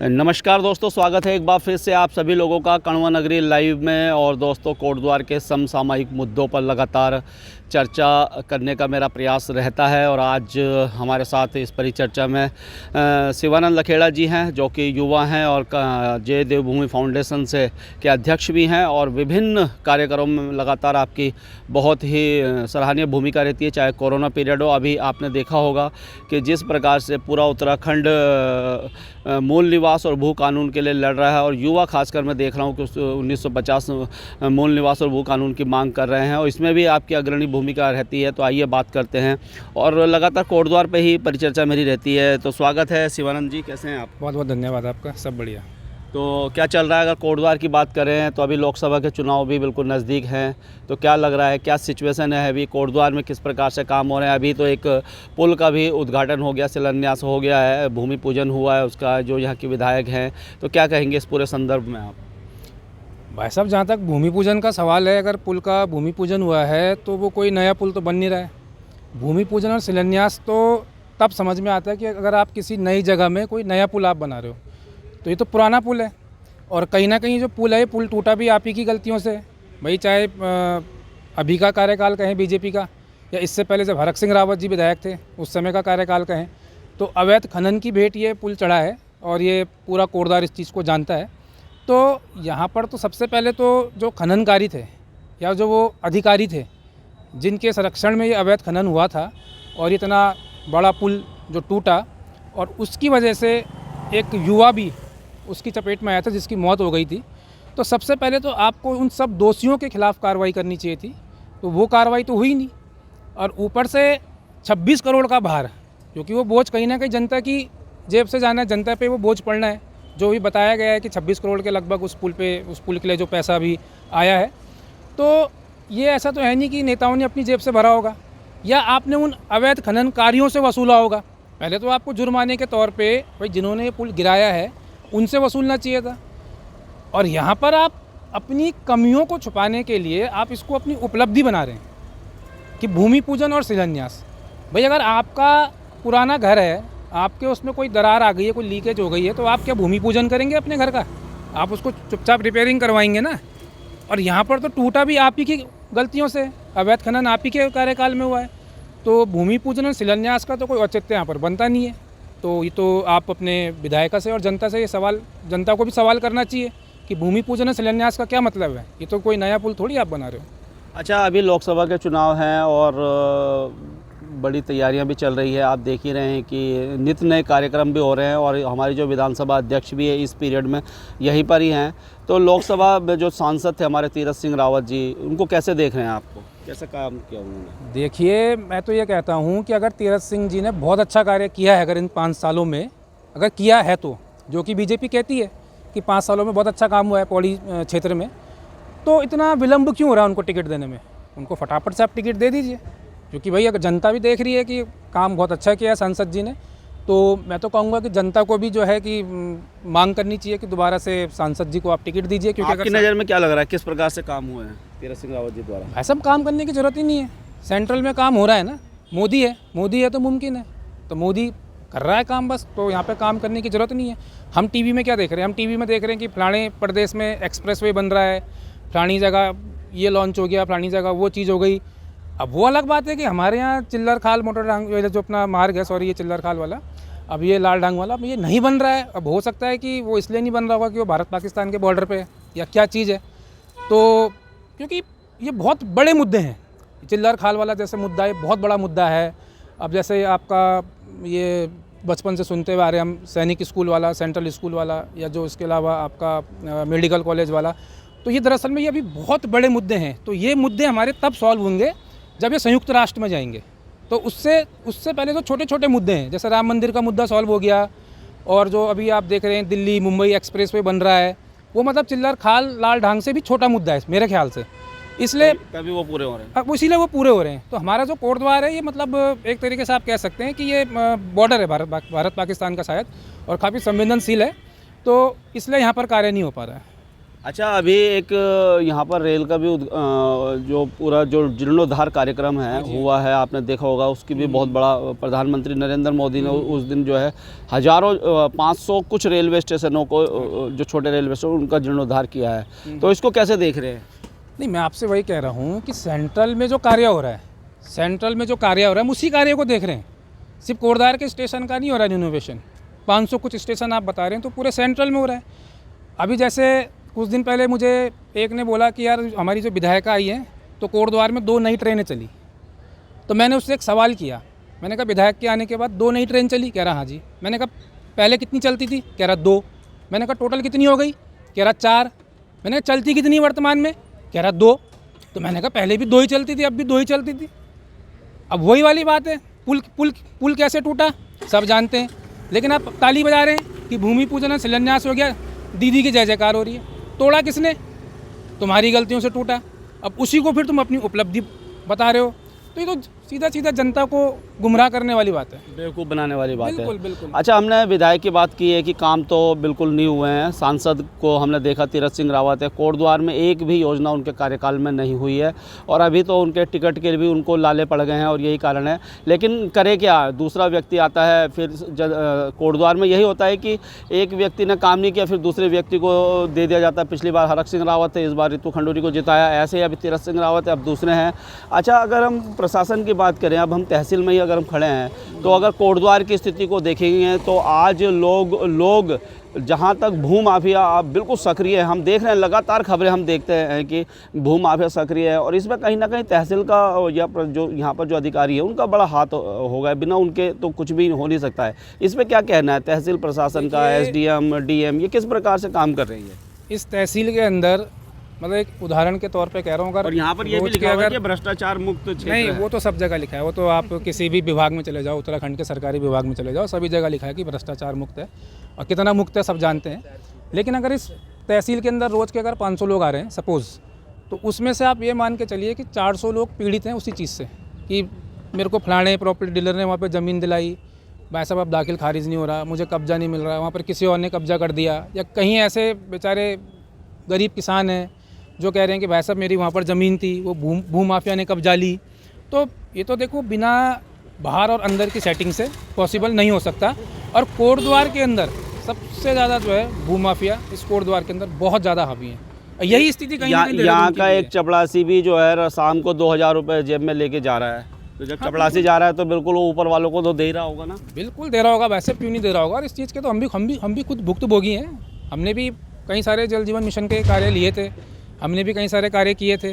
नमस्कार दोस्तों, स्वागत है एक बार फिर से आप सभी लोगों का कण्वा नगरी लाइव में। और दोस्तों, कोटद्वार के समसामयिक मुद्दों पर लगातार चर्चा करने का मेरा प्रयास रहता है। और आज हमारे साथ इस परिचर्चा में शिवानंद लखेड़ा जी हैं, जो कि युवा हैं और जय देवभूमि फाउंडेशन से के अध्यक्ष भी हैं। और विभिन्न कार्यक्रमों में लगातार आपकी बहुत ही सराहनीय भूमिका रहती है, चाहे कोरोना पीरियड हो। अभी आपने देखा होगा कि जिस प्रकार से पूरा उत्तराखंड मूल निवास और भू कानून के लिए लड़ रहा है, और युवा खासकर मैं देख रहा हूँ कि 1950 मूल निवास और भू कानून की मांग कर रहे हैं, और इसमें भी आपकी अग्रणी भूमिका रहती है। तो आइए बात करते हैं। और लगातार कोटद्वार पे ही परिचर्चा मेरी रहती है। तो स्वागत है शिवानंद जी, कैसे हैं आप? बहुत बहुत धन्यवाद आपका, सब बढ़िया। तो क्या चल रहा है? अगर कोटद्वार की बात करें तो अभी लोकसभा के चुनाव भी बिल्कुल नज़दीक हैं, तो क्या लग रहा है, क्या सिचुएशन है अभी कोटद्वार में, किस प्रकार से काम हो रहे हैं? अभी तो एक पुल का भी उद्घाटन हो गया, शिलान्यास हो गया है, भूमि पूजन हुआ है उसका, जो यहाँ के विधायक हैं। तो क्या कहेंगे इस पूरे संदर्भ में आप? भाई साहब, जहाँ तक भूमि पूजन का सवाल है, अगर पुल का भूमि पूजन हुआ है तो वो कोई नया पुल तो बन नहीं रहा है। भूमि पूजन और शिलान्यास तो तब समझ में आता है कि अगर आप किसी नई जगह में कोई नया पुल आप बना रहे हो, तो ये तो पुराना पुल है। और कहीं ना कहीं जो पुल है, पुल टूटा भी आप ही की गलतियों से। भाई चाहे अभी का कार्यकाल कहें बीजेपी का, या इससे पहले जब हरक सिंह रावत जी विधायक थे उस समय का कार्यकाल कहें, तो अवैध खनन की भेंट ये पुल चढ़ा है। और ये पूरा कोटद्वार इस चीज़ को जानता है। तो यहाँ पर तो सबसे पहले तो जो खननकारी थे या जो वो अधिकारी थे जिनके संरक्षण में ये अवैध खनन हुआ था, और इतना बड़ा पुल जो टूटा, और उसकी वजह से एक युवा भी उसकी चपेट में आया था जिसकी मौत हो गई थी। तो सबसे पहले तो आपको उन सब दोषियों के खिलाफ़ कार्रवाई करनी चाहिए थी, तो वो कार्रवाई तो हुई नहीं। और ऊपर से 26 करोड़ का भार, क्योंकि वो बोझ कहीं ना कहीं जनता की जेब से जाना है, जनता पे वो बोझ पड़ना है। जो भी बताया गया है कि 26 करोड़ के लगभग उस पुल के लिए जो पैसा भी आया है, तो ये ऐसा तो है नहीं कि नेताओं ने अपनी जेब से भरा होगा या आपने उन अवैध खननकारियों से वसूला होगा। पहले तो आपको जुर्माने के तौर पे भाई जिन्होंने ये पुल गिराया है उनसे वसूलना चाहिए था। और यहाँ पर आप अपनी कमियों को छुपाने के लिए आप इसको अपनी उपलब्धि बना रहे हैं कि भूमि पूजन और शिलान्यास। भाई अगर आपका पुराना घर है, आपके उसमें कोई दरार आ गई है, कोई लीकेज हो गई है, तो आप क्या भूमि पूजन करेंगे अपने घर का? आप उसको चुपचाप रिपेयरिंग करवाएंगे ना। और यहाँ पर तो टूटा भी आप ही की गलतियों से, अवैध खनन आप ही के कार्यकाल में हुआ है। तो भूमि पूजन और शिलान्यास का तो कोई औचित्य यहाँ पर बनता नहीं है। तो ये तो आप अपने विधायिका से और जनता से ये सवाल, जनता को भी सवाल करना चाहिए कि भूमि पूजन और शिलान्यास का क्या मतलब है। ये तो कोई नया पुल थोड़ी आप बना रहे हो। अच्छा, अभी लोकसभा के चुनाव हैं और बड़ी तैयारियां भी चल रही है। आप देख ही रहे हैं कि नित्य नए कार्यक्रम भी हो रहे हैं, और हमारी जो विधानसभा अध्यक्ष भी है इस पीरियड में यहीं पर ही हैं। तो लोकसभा में जो सांसद थे हमारे तीरथ सिंह रावत जी, उनको कैसे देख रहे हैं? आपको कैसा काम किया उन्होंने? देखिए, मैं तो ये कहता हूँ कि अगर तीरथ सिंह जी ने बहुत अच्छा कार्य किया है, अगर इन 5 सालों में अगर किया है, तो जो कि बीजेपी कहती है कि 5 सालों में बहुत अच्छा काम हुआ है पौड़ी क्षेत्र में, तो इतना विलम्ब क्यों हो रहा है उनको टिकट देने में? उनको फटाफट से आप टिकट दे दीजिए, क्योंकि भाई अगर जनता भी देख रही है कि काम बहुत अच्छा किया है सांसद जी ने। तो मैं तो कहूँगा कि जनता को भी जो है कि मांग करनी चाहिए कि दोबारा से सांसद जी को आप टिकट दीजिए। क्योंकि आपकी नज़र में क्या लग रहा है, किस प्रकार से काम हुए हैं तीरथ सिंह रावत जी द्वारा? ऐसा काम करने की ज़रूरत ही नहीं है। सेंट्रल में काम हो रहा है ना, मोदी है तो मुमकिन है, तो मोदी कर रहा है काम बस। तो यहाँ पे काम करने की ज़रूरत नहीं है। हम टीवी में क्या देख रहे हैं? हम टीवी में देख रहे हैं कि फलाने प्रदेश में एक्सप्रेसवे बन रहा है, फलानी जगह ये लॉन्च हो गया, फलानी जगह वो चीज़ हो गई। अब वो अलग बात है कि हमारे यहाँ चिल्लर खाल मोटर ढांग जो अपना मार्ग है, सॉरी ये चिल्लर खाल वाला, अब ये लाल ढांग वाला, अब ये नहीं बन रहा है। अब हो सकता है कि वो इसलिए नहीं बन रहा होगा कि वो भारत पाकिस्तान के बॉर्डर पे है या क्या चीज़ है। तो क्योंकि ये बहुत बड़े मुद्दे हैं, चिल्लर खाल वाला जैसे मुद्दा, ये बहुत बड़ा मुद्दा है। अब जैसे आपका ये बचपन से सुनते हुए आ रहे हम, सैनिक स्कूल वाला, सेंट्रल स्कूल वाला, या जो इसके अलावा आपका मेडिकल कॉलेज वाला, तो ये दरअसल में ये अभी बहुत बड़े मुद्दे हैं। तो ये मुद्दे हमारे तब सॉल्व होंगे जब ये संयुक्त राष्ट्र में जाएंगे। तो उससे पहले तो छोटे छोटे मुद्दे हैं, जैसे राम मंदिर का मुद्दा सॉल्व हो गया, और जो अभी आप देख रहे हैं दिल्ली मुंबई एक्सप्रेसवे बन रहा है, वो मतलब चिल्लर खाल लाल ढांग से भी छोटा मुद्दा है मेरे ख्याल से, इसलिए तभी वो पूरे हो रहे हैं। इसीलिए वो पूरे हो रहे हैं। तो हमारा जो कोटद्वार है, ये मतलब एक तरीके से आप कह सकते हैं कि ये बॉर्डर है भारत पाकिस्तान का शायद, और काफ़ी संवेदनशील है, तो इसलिए यहाँ पर कार्य नहीं हो पा रहा है। अच्छा, अभी एक यहाँ पर रेल का भी जो पूरा जो जीर्णोद्धार कार्यक्रम है हुआ है, आपने देखा होगा, उसकी भी बहुत बड़ा प्रधानमंत्री नरेंद्र मोदी ने उस दिन जो है हज़ारों 500 कुछ रेलवे स्टेशनों को जो छोटे रेलवे स्टेशन उनका जीर्णोद्धार किया है। तो इसको कैसे देख रहे हैं? नहीं, मैं आपसे वही कह रहा हूँ कि सेंट्रल में जो कार्य हो रहा है, सेंट्रल में जो कार्य हो रहा है हम उसी कार्य को देख रहे हैं। सिर्फ कोटद्वार के स्टेशन का नहीं हो रहा है रिनोवेशन, 500 कुछ स्टेशन आप बता रहे हैं, तो पूरे सेंट्रल में हो रहा है। अभी जैसे कुछ दिन पहले मुझे एक ने बोला कि यार हमारी जो विधायिका आई है तो कोटद्वार में 2 नई ट्रेनें चली। तो मैंने उससे एक सवाल किया, मैंने कहा विधायक के आने के बाद 2 नई ट्रेन चली? कह रहा हाँ जी। मैंने कहा पहले कितनी चलती थी? कह रहा 2। मैंने कहा टोटल कितनी हो गई? कह रहा 4। मैंने कहा चलती कितनी वर्तमान में? कह रहा 2। तो मैंने कहा पहले भी 2 ही चलती थी, अब भी 2 ही चलती थी। अब वही वाली बात है, पुल कैसे टूटा सब जानते हैं, लेकिन आप ताली बजा रहे हैं कि भूमि पूजन और शिलान्यास हो गया, दीदी की जय जयकार हो रही है। तोड़ा किसने? तुम्हारी गलतियों से टूटा। अब उसी को फिर तुम अपनी उपलब्धि बता रहे हो, तो ये तो सीधा सीधा जनता को गुमराह करने वाली बात है, बेवकूफ़ बनाने वाली बात है। बिल्कुल बिल्कुल। अच्छा, हमने विधायक की बात की है कि काम तो बिल्कुल नहीं हुए हैं। सांसद को हमने देखा, तीरथ सिंह रावत है, कोटद्वार में एक भी योजना उनके कार्यकाल में नहीं हुई है, और अभी तो उनके टिकट के लिए भी उनको लाले पड़ गए हैं, और यही कारण है। लेकिन करे क्या, दूसरा व्यक्ति आता है, फिर कोटद्वार में यही होता है कि एक व्यक्ति ने काम नहीं किया फिर दूसरे व्यक्ति को दे दिया जाता है। पिछली बार हरक सिंह रावत थे, इस बार रितु खंडूरी को जिताया, ऐसे ही अभी तीरथ सिंह रावत है, अब दूसरे हैं। अच्छा, अगर हम प्रशासन की बात करें, अब हम तहसील में ही अगर हम खड़े हैं, तो अगर कोटद्वार की स्थिति को देखेंगे तो आज लोग जहाँ तक भू माफिया आप बिल्कुल सक्रिय है, हम देख रहे हैं, लगातार खबरें हम देखते हैं कि भू माफिया सक्रिय है, और इसमें कहीं ना कहीं तहसील का या जो यहाँ पर जो अधिकारी है उनका बड़ा हाथ होगा, बिना उनके तो कुछ भी हो नहीं सकता है। इसमें क्या कहना है तहसील प्रशासन का, SDM DM ये किस प्रकार से काम कर रही है? इस तहसील के अंदर मतलब एक उदाहरण के तौर पे कह रहा हूँ, अगर और यहाँ पर ये भी लिखा हुआ है कि भ्रष्टाचार मुक्त क्षेत्र नहीं, है। वो तो सब जगह लिखा है, वो तो आप किसी भी विभाग में चले जाओ, उत्तराखंड के सरकारी विभाग में चले जाओ, सभी जगह लिखा है कि भ्रष्टाचार मुक्त है, और कितना मुक्त है सब जानते हैं। लेकिन अगर इस तहसील के अंदर रोज़ के अगर 500 लोग आ रहे हैं सपोज़, तो उसमें से आप ये मान के चलिए कि 400 लोग पीड़ित हैं उसी चीज़ से कि मेरे को फलाने प्रॉपर्टी डीलर ने वहाँ पर ज़मीन दिलाई, भाई साहब अब दाखिल खारिज नहीं हो रहा, मुझे कब्जा नहीं मिल रहा, वहाँ पर किसी और ने कब्जा कर दिया, या कहीं ऐसे बेचारे गरीब किसान हैं जो कह रहे हैं कि भाई साहब मेरी वहाँ पर ज़मीन थी, वो भू माफिया ने कब्जा ली। तो ये तो देखो बिना बाहर और अंदर की सेटिंग से पॉसिबल नहीं हो सकता, और कोटद्वार के अंदर सबसे ज़्यादा जो है भू माफिया इस कोटद्वार के अंदर बहुत ज़्यादा हावी है। यही स्थिति कहीं यहाँ का एक चपड़ासी भी जो है शाम को 2000 रुपये जेब में लेके जा रहा है, तो जब चपड़ासी जा रहा है तो बिल्कुल वो ऊपर वालों को तो दे ही रहा होगा ना। बिल्कुल दे रहा होगा, वैसे क्यों नहीं दे रहा होगा। और इस चीज़ के तो हम भी खुद भुक्तभोगी हैं। हमने भी कई सारे जल जीवन मिशन के कार्य लिए थे, हमने भी कई सारे कार्य किए थे,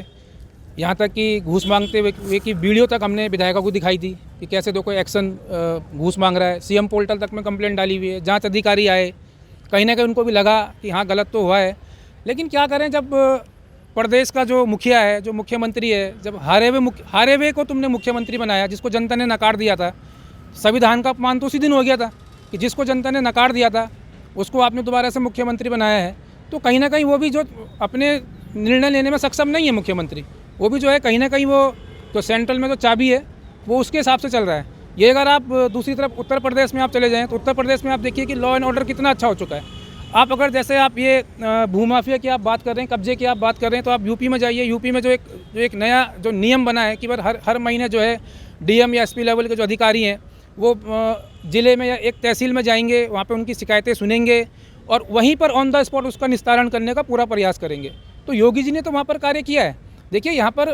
यहाँ तक कि घूस मांगते हुए की वीडियो तक हमने विधायकों को दिखाई थी कि कैसे दो कोई एक्शन घूस मांग रहा है। CM पोर्टल तक में कंप्लेंट डाली हुई है, जांच अधिकारी आए, कहीं ना कहीं उनको भी लगा कि हाँ गलत तो हुआ है। लेकिन क्या करें, जब प्रदेश का जो मुखिया है, जो मुख्यमंत्री है, जब हारे हुए को तुमने मुख्यमंत्री बनाया, जिसको जनता ने नकार दिया था, संविधान का अपमान तो उसी दिन हो गया था कि जिसको जनता ने नकार दिया था उसको आपने दोबारा से मुख्यमंत्री बनाया है। तो कहीं ना कहीं वो भी जो अपने निर्णय लेने में सक्षम नहीं है मुख्यमंत्री, वो भी जो है कहीं ना कहीं वो जो सेंट्रल में जो चाबी है वो उसके हिसाब से चल रहा है। ये अगर आप दूसरी तरफ उत्तर प्रदेश में आप चले जाएँ तो उत्तर प्रदेश में आप देखिए कि लॉ एंड ऑर्डर कितना अच्छा हो चुका है। आप अगर जैसे आप ये भूमाफिया की आप बात कर रहे हैं, कब्जे की आप बात कर रहे हैं, तो आप यूपी में जाइए। यूपी में जो एक नया जो नियम बना है कि हर महीने जो है DM या SP लेवल के जो अधिकारी हैं वो ज़िले में या एक तहसील में जाएंगे, वहाँ पे उनकी शिकायतें सुनेंगे और वहीं पर ऑन द स्पॉट उसका निस्तारण करने का पूरा प्रयास करेंगे। तो योगी जी ने तो वहाँ पर कार्य किया है। देखिए यहाँ पर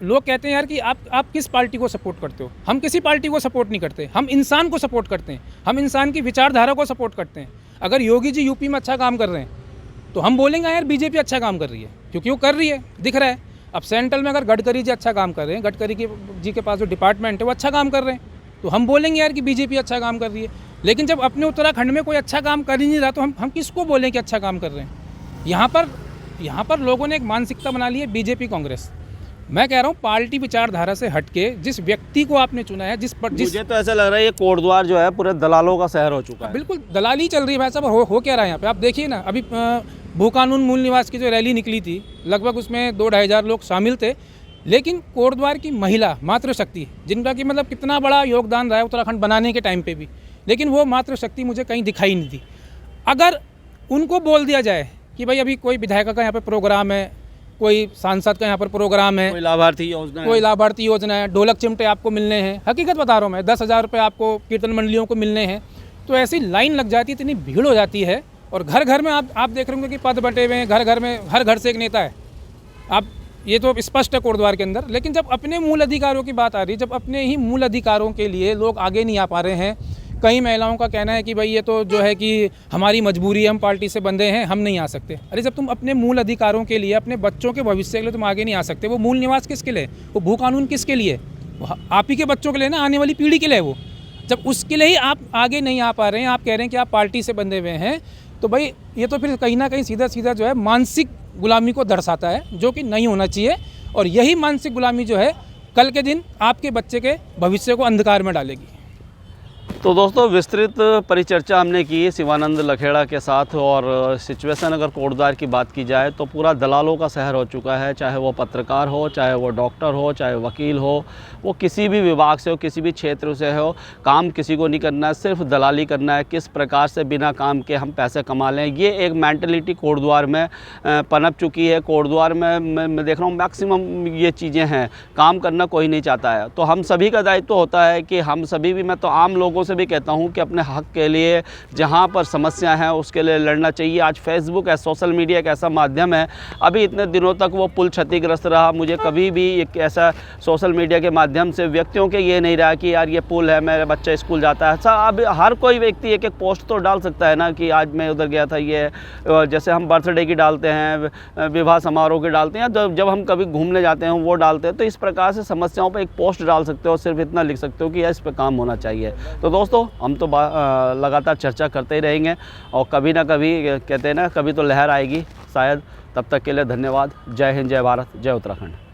लोग कहते हैं यार कि आप किस पार्टी को सपोर्ट करते हो। हम किसी पार्टी को सपोर्ट नहीं करते, हम इंसान को सपोर्ट करते हैं, हम इंसान की विचारधारा को सपोर्ट करते हैं। अगर योगी जी यूपी में अच्छा काम कर रहे हैं तो हम बोलेंगे यार बीजेपी अच्छा काम कर रही है, क्योंकि वो कर रही है, दिख रहा है। अब सेंट्रल में अगर गडकरी जी अच्छा काम कर रहे हैं, गडकरी जी के पास जो डिपार्टमेंट है वो अच्छा काम कर रहे हैं, तो हम बोलेंगे यार कि बीजेपी अच्छा काम कर रही है। लेकिन जब अपने उत्तराखंड में कोई अच्छा काम कर ही नहीं रहा तो हम किसको बोलें कि अच्छा काम कर रहे हैं। यहाँ पर लोगों ने एक मानसिकता बना ली है बीजेपी कांग्रेस। मैं कह रहा हूँ पार्टी विचारधारा से हटके जिस व्यक्ति को आपने चुना है, मुझे तो ऐसा लग रहा है ये कोटद्वार जो है पूरे दलालों का शहर हो चुका है। बिल्कुल दलाली चल रही है भाई साहब। हो क्या रहा है यहाँ पे, आप देखिए ना। अभी भू कानून मूल निवास की जो रैली निकली थी, लगभग उसमें 2-2.5 हज़ार लोग शामिल थे, लेकिन कोटद्वार की महिला मातृशक्ति, जिनका कि मतलब कितना बड़ा योगदान रहा है उत्तराखंड बनाने के टाइम पे भी, लेकिन वो मातृशक्ति मुझे कहीं दिखाई नहीं दी। अगर उनको बोल दिया जाए कि भाई अभी कोई विधायक का यहाँ पर प्रोग्राम है, कोई सांसद का यहाँ पर प्रोग्राम है, कोई लाभार्थी योजना है। कोई लाभार्थी योजना है, ढोलक चिमटे आपको मिलने हैं। हकीकत बता रहा हूँ मैं, 10,000 रुपये आपको कीर्तन मंडलियों को मिलने हैं। तो ऐसी लाइन लग जाती है, इतनी भीड़ हो जाती है। और घर घर में आप देख रहे होंगे कि पद बटे हुए हैं, घर घर में, हर घर से एक नेता है। आप ये तो स्पष्ट है कोटद्वार के अंदर। लेकिन जब अपने मूल अधिकारों की बात आ रही है, जब अपने ही मूल अधिकारों के लिए लोग आगे नहीं आ पा रहे हैं, कई महिलाओं का कहना है कि भाई ये तो जो है कि हमारी मजबूरी है, हम पार्टी से बंधे हैं, हम नहीं आ सकते। अरे जब तुम अपने मूल अधिकारों के लिए, अपने बच्चों के भविष्य के लिए तुम आगे नहीं आ सकते, वो मूल निवास किसके लिए, वो भू कानून किसके लिए, आप ही के बच्चों के लिए ना, आने वाली पीढ़ी के लिए। वो जब उसके लिए ही आप आगे नहीं आ पा रहे हैं, आप कह रहे हैं कि आप पार्टी से बंधे हुए हैं, तो भाई ये तो फिर कहीं ना कहीं सीधा सीधा जो है मानसिक गुलामी को दर्शाता है, जो कि नहीं होना चाहिए। और यही मानसिक गुलामी जो है कल के दिन आपके बच्चे के भविष्य को अंधकार में डालेगी। तो दोस्तों, विस्तृत परिचर्चा हमने की शिवानंद लखेड़ा के साथ। और सिचुएशन अगर कोटद्वार की बात की जाए तो पूरा दलालों का शहर हो चुका है। चाहे वो पत्रकार हो, चाहे वो डॉक्टर हो, चाहे वकील हो, वो किसी भी विभाग से हो, किसी भी क्षेत्र से हो, काम किसी को नहीं करना है, सिर्फ दलाली करना है। किस प्रकार से बिना काम के हम पैसे कमा लें, ये एक मेंटलिटी कोटद्वार में पनप चुकी है। कोटद्वार में मैं देख रहा हूँ मैक्सिमम ये चीज़ें हैं, काम करना कोई नहीं चाहता है। तो हम सभी का दायित्व होता है कि हम सभी भी, मैं तो आम लोगों से भी कहता हूं कि अपने हक के लिए जहां पर समस्या है उसके लिए लड़ना चाहिए। आज फेसबुक है, सोशल मीडिया एक ऐसा माध्यम है। अभी इतने दिनों तक वो पुल क्षतिग्रस्त रहा, मुझे कभी भी एक ऐसा सोशल मीडिया के माध्यम से व्यक्तियों के ये नहीं रहा कि यार ये पुल है, मेरा बच्चा स्कूल जाता है। अच्छा, अब हर कोई व्यक्ति एक एक पोस्ट तो डाल सकता है ना कि आज मैं उधर गया था। ये जैसे हम बर्थडे की डालते हैं, विवाह समारोह की डालते हैं, जब हम कभी घूमने जाते हैं वो डालते हैं। तो इस प्रकार से समस्याओं पर एक पोस्ट डाल सकते हो, सिर्फ इतना लिख सकते हो कि यार इस पर काम होना चाहिए। तो दोस्तों, हम तो लगातार चर्चा करते ही रहेंगे और कभी ना कभी कहते हैं ना, कभी तो लहर आएगी शायद। तब तक के लिए धन्यवाद। जय हिंद, जय भारत, जय उत्तराखंड।